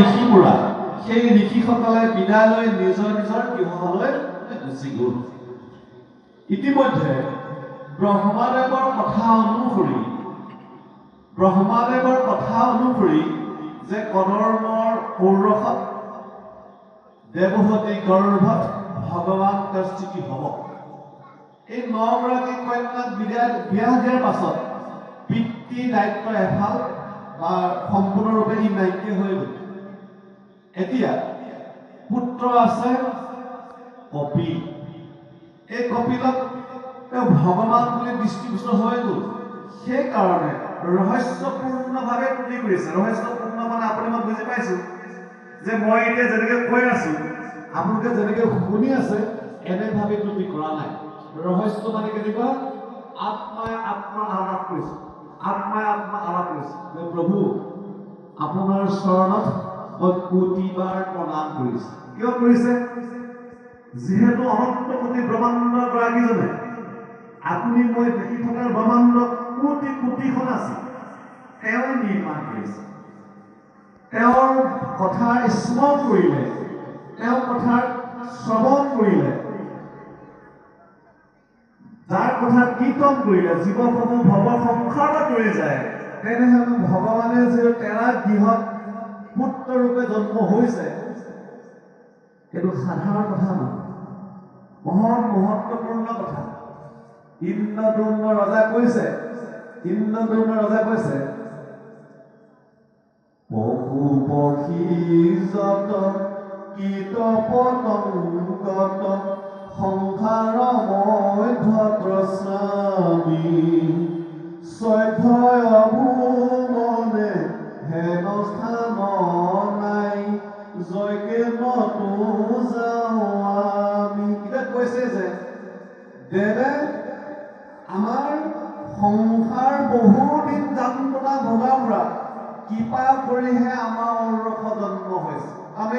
ঋষিপুৰা সেই ঋষিসকলে বিদায় লৈ নিজৰ নিজৰ গৃহলৈ গুচি গ'ল। ইতিমধ্যে ব্ৰহ্মাদেৱৰ কথা অনুসৰি যে কদৰ্মৰ ঔৰসত দেৱহতী গৰ্ভত ভগৱান কৌশিকী হ'ব। এই 9 গৰাকী কন্যাক বিয়া দিয়াৰ পাছত পিতৃ দায়িত্ব এফাল বা সম্পূৰ্ণৰূপে ই নাইকিয়া হৈ গ'ল। এতিয়া পুত্ৰ আছে কপিল। এই কপিলক তেওঁ ভগৱান বুলি দৃষ্টিগোচৰ হৈ গ'ল। সেইকাৰণে ৰহস্যপূৰ্ণভাৱে তুলি কৰিছে। ৰহস্যপূৰ্ণ মানে আপুনি মই বুজি পাইছো যে মই এতিয়া যেনেকে কৈ আছো আপোনালোকে যেনেকে শুনি আছে এনেভাৱে তুলি কৰা নাই। ৰহস্য মানে কেনেকুৱা? আত্মাই আত্মা আলাপ কৰিছে, আত্মাই আত্মা আলাপ কৰিছে যে প্ৰভু আপোনাৰ চৰণত মই কোটিবাৰ প্ৰণাম কৰিছো। কিয় কৰিছে? যিহেতু অনন্ত কোটি ব্ৰহ্মাণ্ডৰ গৰাকীজনে আপুনি মই দেখি থকাৰ ব্ৰহ্মাণ্ড কোটি কোটিখন আছে, তেওঁ নিৰ্মাণ কৰিছে। তেওঁৰ কথাৰ স্মৰণ কৰিলে, তেওঁৰ কথাৰ শ্ৰৱণ কৰিলে, যাৰ কথা কীৰ্তন কৰিলে জীৱসমূহ ভৱ সংসাৰত পৰি যায়। তেনেহলে ভগৱানে যে 13 গৃহত পুত্ৰ ৰূপে জন্ম হৈছে সেইটো সাধাৰণ কথা নহয়, মহৎ মহত্বপূৰ্ণ কথা। ইন্দ্ৰদ্যুম্ন ৰজা কৈছে পশু পক্ষী যত কীট পতংগত সংসাৰ মধ্যত্ৰস্বামী চৈধ্যয় ভূমনে হেন স্থান নাই জয়কে নতো যাওঁ আমি। এতিয়া কৈছে যে দেৱে আমাৰ সংসাৰ বহুদিন যান্ত্ৰণা ভোগাৰ পৰা কৃপা কৰিহে আমাৰ ঔৰস জন্ম হৈছে। আমি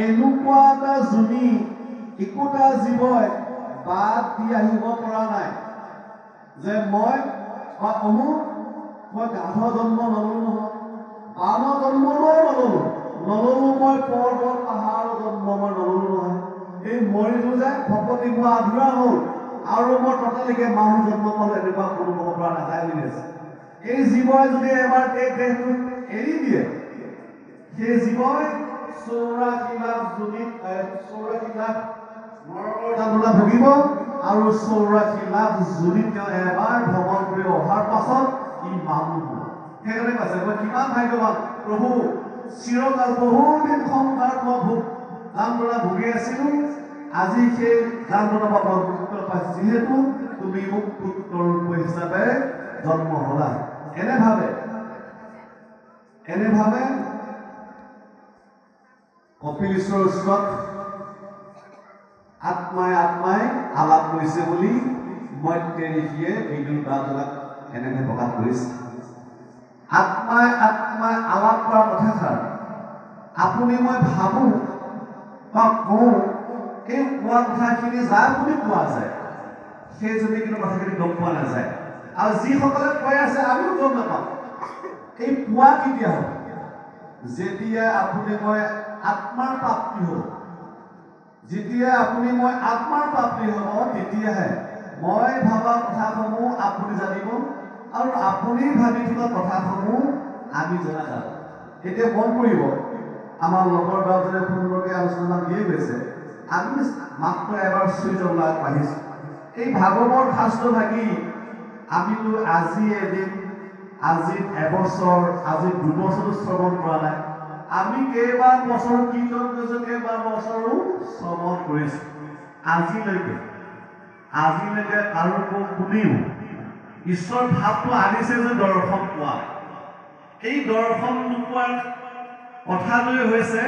এনেকুৱা এটা যোনি একোটা জীৱই বাদ দি আহিব পৰা নাই যে মই গাধ জন্ম নললো নহয়, বান জন্ম নললো মই পৰ্বত পাহাৰ জন্ম মই নললো নহয়। এই মৰিলো যে ভকতি মোৰ আধৰুৱা হ'ল আৰু মই ততালিকে মানুহ জন্ম পালো, এনেকুৱা কোনো হ'ব পৰা নাযায় বুলি আছে। এই জীৱই যদি এবাৰ এই দেহটো এৰি দিয়ে সেই জীৱই 84 লাখ যোনিত 84 লাখ নৰকৰ যাতনা ভুগিব আৰু 84 লাখ যোনিত তেওঁ এবাৰ ভ্ৰমণ কৰি অহাৰ পাছত ই মানুহ হ'ব। সেইকাৰণে কৈছে মই কিমান ভাগ্যৱান প্ৰভু, চিৰকাল বহুদিন সংসাৰত মই যান্ত্ৰণা ভুগি আছিলো, আজি সেই যান্ত্ৰণা পৰা মই মুক্ত পাইছো যিহেতু তুমি মোক পুত্ৰ ৰূপ হিচাপে জন্ম হলা। এনেভাৱে কপিল ঈশ্বৰৰ ওচৰত আত্মাই আলাপ কৰিছে বুলি মৈত্ৰেয় ঋষিয়ে বিদুৰ দাসক এনেকৈ প্ৰকাশ কৰিছে। আত্মাই আলাপ কৰা কথাষাৰ আপুনি মই ভাবো বা কওঁ, এই কোৱা কথাখিনি যাৰ প্ৰতি কোৱা যায় সেইজনে কিন্তু কথাখিনি গম পোৱা নাযায়, আৰু যিসকলে কৈ আছে আমিও গম নাপাওঁ। এই পোৱা কেতিয়া হ'ব? যেতিয়া আপুনি মই আত্মাৰ প্ৰাপ্তি হ'ব। যেতিয়া আপুনি মই আত্মাৰ প্ৰাপ্তি হ'ব তেতিয়াহে মই ভাবা কথাসমূহ আপুনি জানিব আৰু আপুনি ভাবি থকা কথাসমূহ আমি জনা যাব। এতিয়া মন কৰিব, আমাৰ লগৰ গাঁৱজনে সুন্দৰকৈ আলোচনা দিয়ে গৈছে, আমি মাত্ৰ এবাৰ চুইজৰলৈ আগবাঢ়িছো। এই ভাগৱত শাস্ত্ৰ ভাগি আমিতো আজি এদিন, আজি এবছৰ, আজি 2 বছৰো শ্ৰৱণ কৰা নাই। আমি কেইবাৰ বছৰ কীৰ্তন কৰিছো, কেইবাৰ বছৰো শ্ৰৱণ কৰিছো। আজিলৈকে আৰু কোনেও ঈশ্বৰ ভাৱটো আনিছে যে দৰ্শন পোৱা। এই দৰ্শন নোপোৱাৰ কথালৈ হৈছে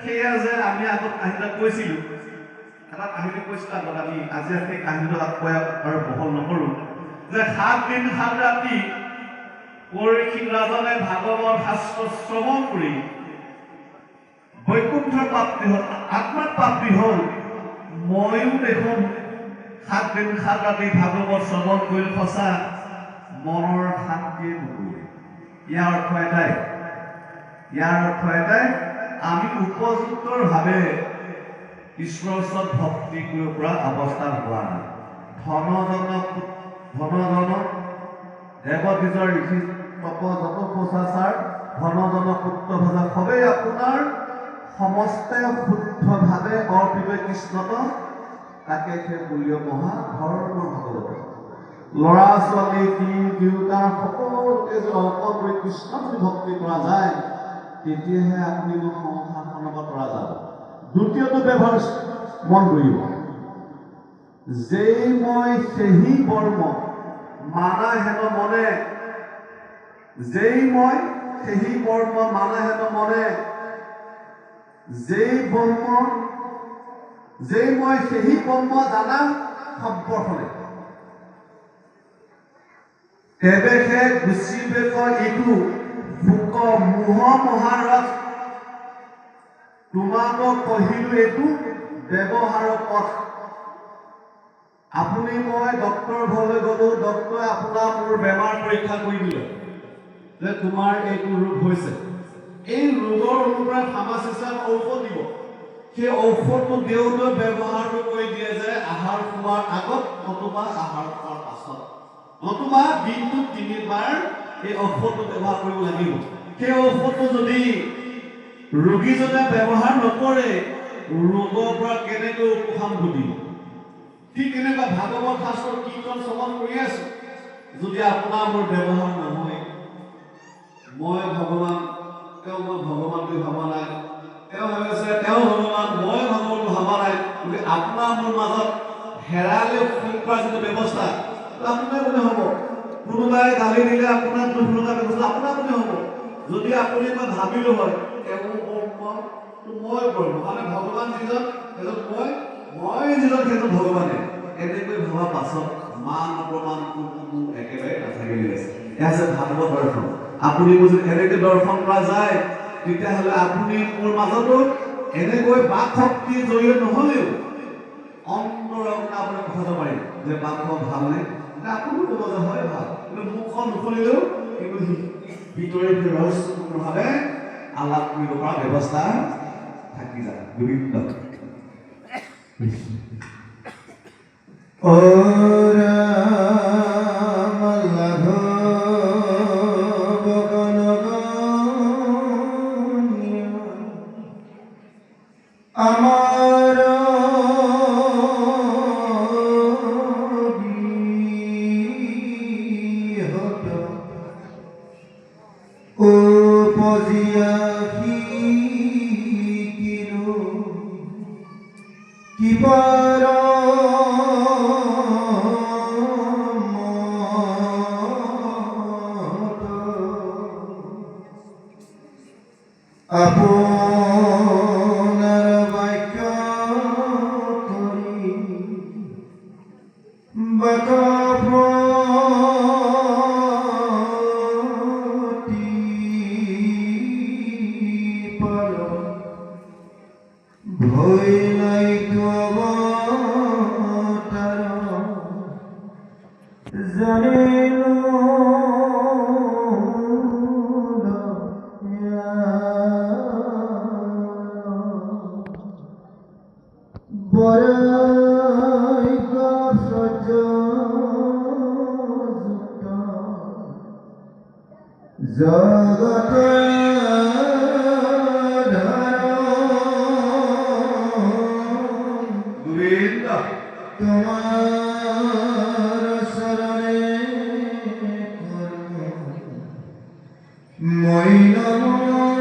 সেয়া যে আমি আগত কাহিনীটা কৈছিলো, এটা কাহিনী কৈছিলো আগত, আমি আজি সেই কাহিনীটো কৈ আৰু বহল নকৰো, যে 7 দিন 7 ৰাতি পৰীক্ষিত ৰাজনে ভাগৱত শাস্ত্ৰ শ্ৰৱণ কৰি বৈকুণ্ঠৰ প্ৰাপ্তি হ'ল, আত্মাৰ প্ৰাপ্তি হ'ল। ময়ো দেখোন 7 দিন 7 ৰাতি ভাগৱত শ্ৰৱণ কৰিল, সঁচা মনৰ শান্তিয়ে নকৰিলে। ইয়াৰ অৰ্থ এটাই, ইয়াৰ অৰ্থ এটাই আমি উপযুক্তভাৱে ঈশ্বৰৰ ওচৰত ভক্তি কৰিব পৰা অৱস্থাত হোৱা নাই। ধনজন দেৱবীজৰ ঋষি তপ যত প্ৰচাৰ ধনজন পুত্ৰ ভজা সবেই আপোনাৰ সমস্তে শুদ্ধভাৱে অৰ্পিত কৃষ্ণত তাকে সেই বুলিও মহা ধৰ্মৰ ভগৱত ল'ৰা ছোৱালী দেউতাৰ সকলোকে যদি অকল কৃষ্ণ যদি ভক্তি কৰা যায় তেতিয়াহে আপুনি সংসাৰখনৰ পৰা তৰা যাব। দ্বিতীয়টো ব্যৱহাৰ মন কৰিব, যেই মই সেহি বৰ্ম মানা হেন মনে, যেই মই সেহি বৰ্ম মানা হেন মনে, যেই মই সেহি ব্ৰহ্ম জানা সম্পৰ্কনে তেৱেহে গুচিবেক এইটো ভোক মোহ মহাৰথ তোমাক কহিলো এইটো ব্যৱহাৰ পথ। আপুনি মই ডক্টৰ ঘৰলৈ গলো, ডক্টৰে আপোনাৰ মোৰ বেমাৰ পৰীক্ষা কৰি দিলে যে তোমাৰ এইটো ৰোগ হৈছে। এই ৰোগৰ অনুপাত ফাৰ্মাচিষ্টে ঔষধ দিব। সেই ঔষধটো দেউতাই ব্যৱহাৰটো কৰি দিয়ে যে আহাৰ খোৱাৰ আগত নতুবা আহাৰ খোৱাৰ পাছত, নতুবা দিনটোত 3 বাৰ এই ঔষধটো ব্যৱহাৰ কৰিব লাগিব। সেই ঔষধটো যদি ৰোগীজনে ব্যৱহাৰ নকৰে ৰোগৰ পৰা কেনেকৈ উপশম ঘটিব। ঠিক তেনেকুৱা ভাগৱত শাস্ত্ৰৰ কীৰ্তন শ্ৰৱণ কৰি আছো, যদি আপোনাৰ মোৰ ব্যৱহাৰ নহয়, মই ভগৱান তেওঁ মই ভগৱান বুলি ভবা নাই, তেওঁ ভাবিছে তেওঁ ভগৱান মই ভগৱান বুলি ভবা নাই, গতিকে আপোনাৰ মোৰ মাজত হেৰালে কৰা যিটো ব্যৱস্থা আপোনাৰ মনে হ'ব। কোনোবাই গালি দিলে আপোনাৰ দুখ লগা ব্যৱস্থা আপোনাৰ মনে হ'ব। যদি আপুনি মই ভাবিলো হয় তেওঁ মই কৰো মানে ভগৱান যিজন এজন মই যিজন সেইজন ভগৱানে এনেকৈ ভবা পাছত মান অপমান একেবাৰে নাথাকিলে আছে। এয়া আছে ভাগৱত দৰ্শন। আপুনি যদি এনেকৈ দৰ্শন কৰা যায় তেতিয়াহ'লে আপুনি মোৰ মাজতো এনেকৈ বাক শক্তিৰ জৰিয়তে নহ'লেও অন্তৰৰ আপুনি কথাটো পাৰিম যে বাক ভালনে, আপুনিও ক'ব যে হয় ভাল, কিন্তু মুখখন নুখুলিলেও কিন্তু ভিতৰে ৰহস্যপূৰ্ণভাৱে আলাপ কৰিব পৰা ব্যৱস্থা থাকি যায়। গোবিন্দ আমার ও পজিয়া কি পার আপনার বাক্য করি বাকাপতি পার ভয় নাই তোমার জানিল জগত গোবিন্দ তোমার শরণে মই নমঃ